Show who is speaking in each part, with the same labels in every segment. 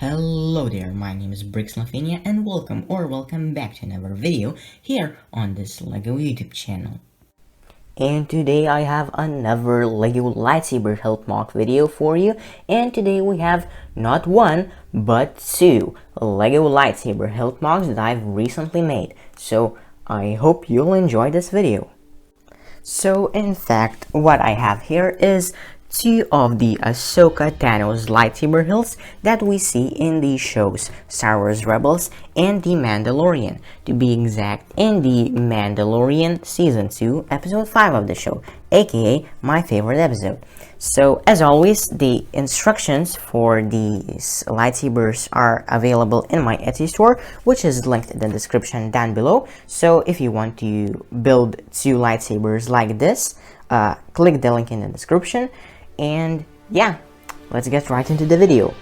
Speaker 1: Hello there, my name is Lithuania and welcome back to another video here on this LEGO YouTube channel. And today I have another LEGO lightsaber hilt mock video for you, and today we have not one but two LEGO lightsaber hilt mocks that I've recently made, so I hope you'll enjoy this video. So in fact, what I have here is two of the Ahsoka Tano's lightsaber hilts that we see in the shows Star Wars Rebels and The Mandalorian. To be exact, in The Mandalorian Season 2, Episode 5 of the show, aka my favorite episode. So as always, the instructions for these lightsabers are available in my Etsy store, which is linked in the description down below. So if you want to build two lightsabers like this, click the link in the description. And yeah, let's get right into the video.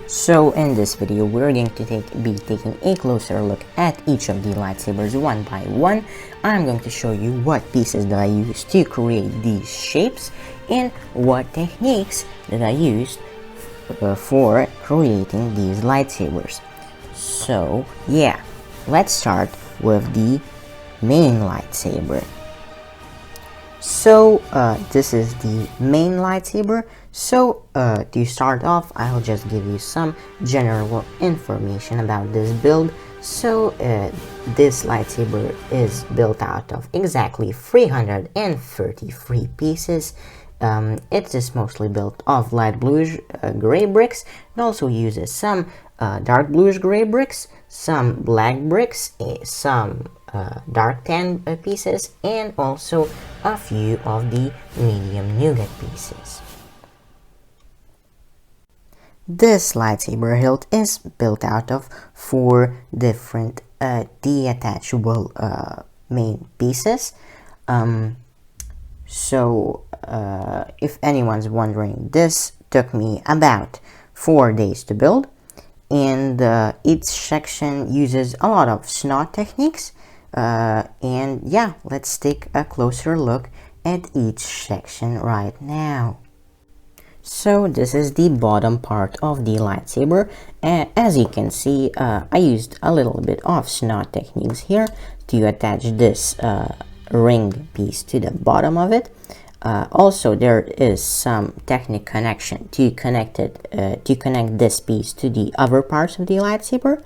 Speaker 1: So in this video, we're going to be taking a closer look at each of the lightsabers one by one. I'm going to show you what pieces that I used to create these shapes and what techniques that I used for creating these lightsabers. So yeah, let's start with the main lightsaber. So this is the main lightsaber. So to start off, I'll just give you some general information about this build. So this lightsaber is built out of exactly 333 pieces. It is mostly built of light bluish gray bricks. It also uses some dark bluish gray bricks, some black bricks, some dark tan pieces, and also a few of the medium nougat pieces. This lightsaber hilt is built out of 4 different detachable main pieces. If anyone's wondering, this took me about 4 days to build, and each section uses a lot of snot techniques. And yeah, let's take a closer look at each section right now. So this is the bottom part of the lightsaber. As you can see, I used a little bit of snot techniques here to attach this ring piece to the bottom of it. Also, there is some technique connection to connect this piece to the other parts of the lightsaber.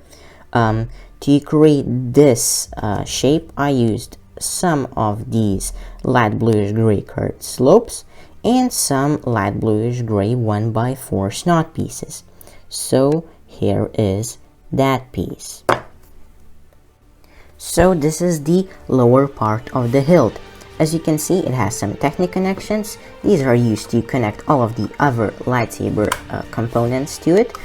Speaker 1: To create this shape, I used some of these light bluish gray curved slopes and some light bluish gray 1x4 snot pieces. So here is that piece. So this is the lower part of the hilt. As you can see, it has some technique connections. These are used to connect all of the other lightsaber components to it.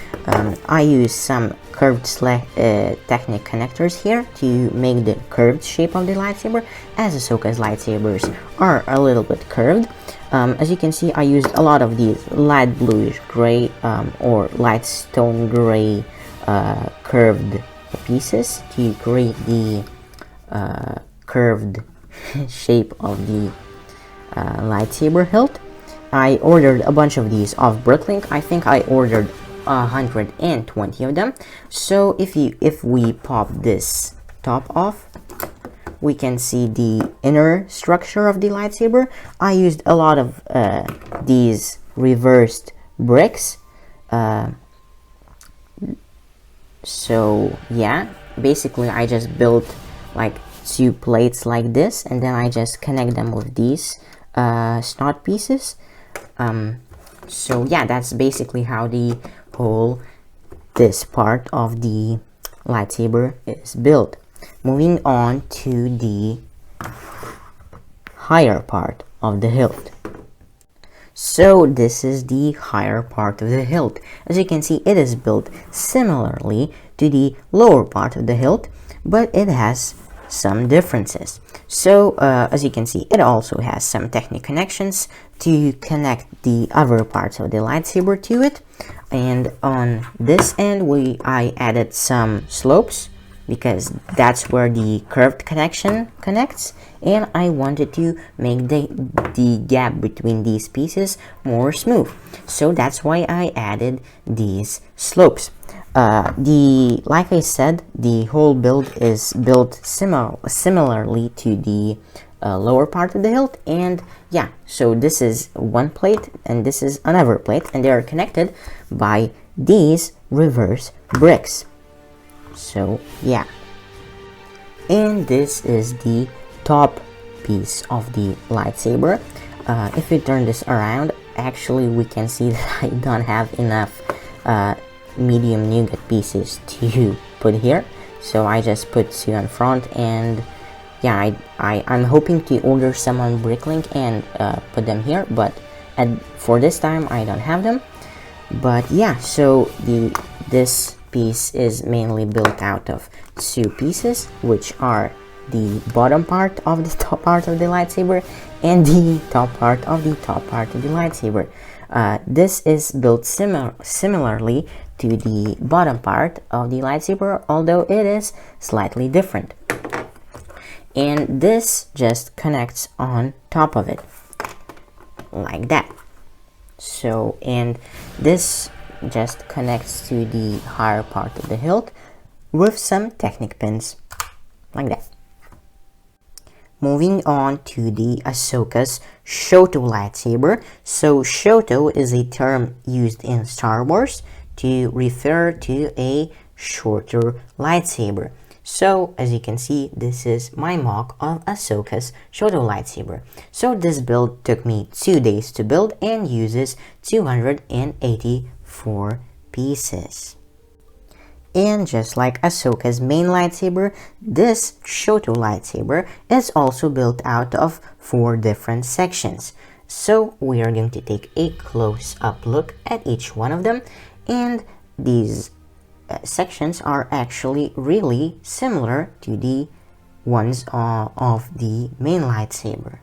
Speaker 1: I use some curved technique connectors here to make the curved shape of the lightsaber, as Ahsoka's lightsabers are a little bit curved. As you can see, I used a lot of these light bluish gray or light stone gray curved pieces to create the curved shape of the lightsaber hilt. I ordered a bunch of these off Bricklink. I think I ordered 120 of them. So if we pop this top off, we can see the inner structure of the lightsaber. I used a lot of these reversed bricks. So yeah, basically I just built like 2 plates like this, and then I just connect them with these snot pieces. So yeah, that's basically how this part of the lightsaber is built. Moving on to the higher part of the hilt. So this is the higher part of the hilt. As you can see, it is built similarly to the lower part of the hilt, but it has some differences. So as you can see, it also has some technique connections to connect the other parts of the lightsaber to it. And on this end, I added some slopes because that's where the curved connection connects, and I wanted to make the gap between these pieces more smooth. So that's why I added these slopes. Like I said, the whole build is built similarly to the lower part of the hilt, and yeah, so this is one plate and this is another plate, and they are connected by these reverse bricks. So yeah, and this is the top piece of the lightsaber. If we turn this around, actually we can see that I don't have enough medium nougat pieces to put here, so I just put two on front, and yeah, I'm hoping to order some on Bricklink and put them here, but for this time I don't have them. But yeah, so this piece is mainly built out of two pieces, which are the bottom part of the top part of the lightsaber and the top part of the top part of the lightsaber. This is built similarly to the bottom part of the lightsaber, although it is slightly different. And this just connects on top of it, like that. So, and this just connects to the higher part of the hilt with some Technic pins, like that. Moving on to the Ahsoka's Shoto lightsaber. So Shoto is a term used in Star Wars to refer to a shorter lightsaber. So as you can see, this is my mock of Ahsoka's Shoto lightsaber. So this build took me 2 days to build and uses 284 pieces. And just like Ahsoka's main lightsaber, this Shoto lightsaber is also built out of 4 different sections. So we are going to take a close-up look at each one of them, and these sections are actually really similar to the ones of the main lightsaber.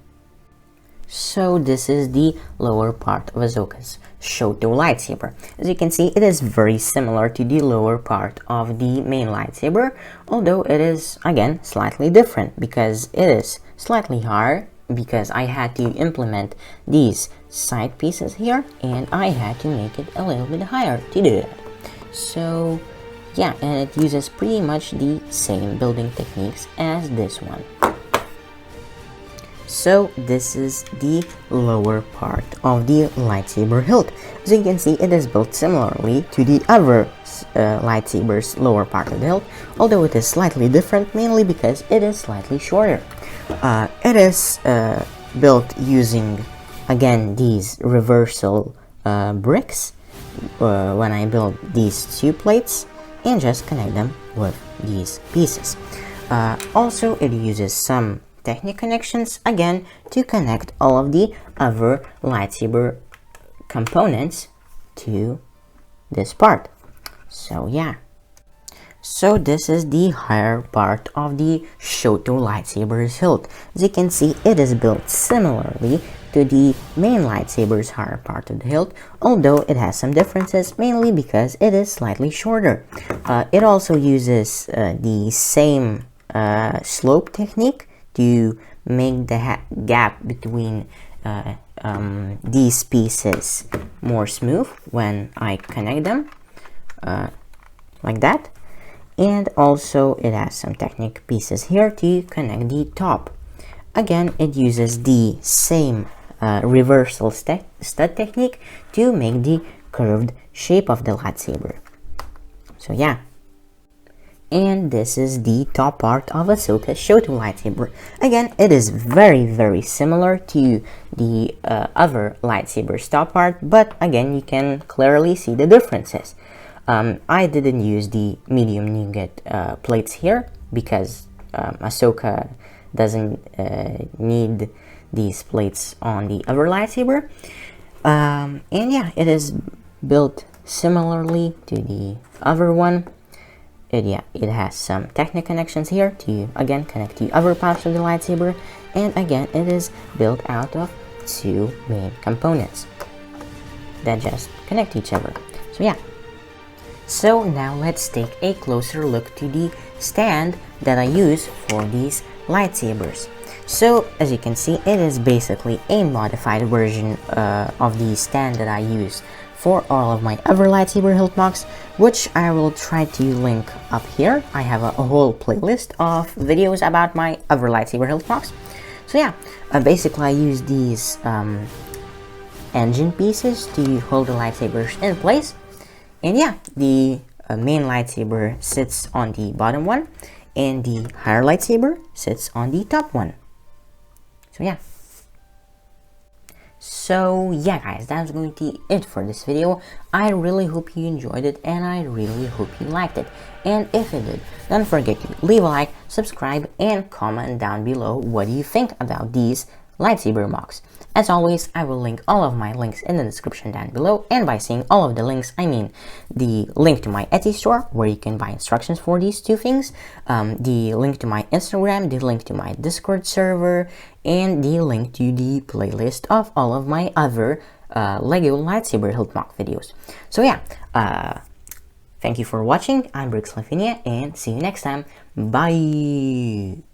Speaker 1: So this is the lower part of Ahsoka's Shoto lightsaber. As you can see, it is very similar to the lower part of the main lightsaber, although it is again slightly different because it is slightly higher, because I had to implement these side pieces here and I had to make it a little bit higher to do that. So yeah, and it uses pretty much the same building techniques as this one. So this is the lower part of the lightsaber hilt. As you can see, it is built similarly to the other lightsaber's lower part of the hilt, although it is slightly different, mainly because it is slightly shorter. It is built using, again, these reversal bricks when I build these 2 plates, and just connect them with these pieces. Also, it uses some Technic connections again to connect all of the other lightsaber components to this part. So yeah. So this is the higher part of the Shoto lightsaber's hilt. As you can see, it is built similarly to the main lightsaber's higher part of the hilt, although it has some differences, mainly because it is slightly shorter. It also uses the same slope technique to make the gap between these pieces more smooth when I connect them, like that. And also it has some Technic pieces here to connect the top. Again, it uses the same reversal stud technique to make the curved shape of the lightsaber. So yeah. And this is the top part of Ahsoka's Shoto lightsaber. Again, it is very similar to the other lightsaber's top part, but again, you can clearly see the differences. I didn't use the medium nougat plates here because Ahsoka doesn't need these plates on the other lightsaber. And yeah, it is built similarly to the other one. It has some Technic connections here to again connect the other parts of the lightsaber, and again it is built out of 2 main components that just connect each other. So yeah. So now let's take a closer look to the stand that I use for these lightsabers. So as you can see, it is basically a modified version of the stand that I use for all of my other lightsaber hilt MOCs, which I will try to link up here. I have a whole playlist of videos about my other lightsaber hilt MOCs. So yeah, basically I use these engine pieces to hold the lightsabers in place. And yeah, the main lightsaber sits on the bottom one, and the higher lightsaber sits on the top one. So yeah. So yeah guys, that's going to be it for this video. I really hope you enjoyed it, and I really hope you liked it. And if you did, don't forget to leave a like, subscribe, and comment down below what do you think about these lightsaber MOCs. As always, I will link all of my links in the description down below, and by saying all of the links, I mean the link to my Etsy store where you can buy instructions for these two things, the link to my Instagram, the link to my Discord server, and the link to the playlist of all of my other Lego lightsaber hilt MOC videos. So yeah, thank you for watching. I'm Lithuania, and see you next time. Bye!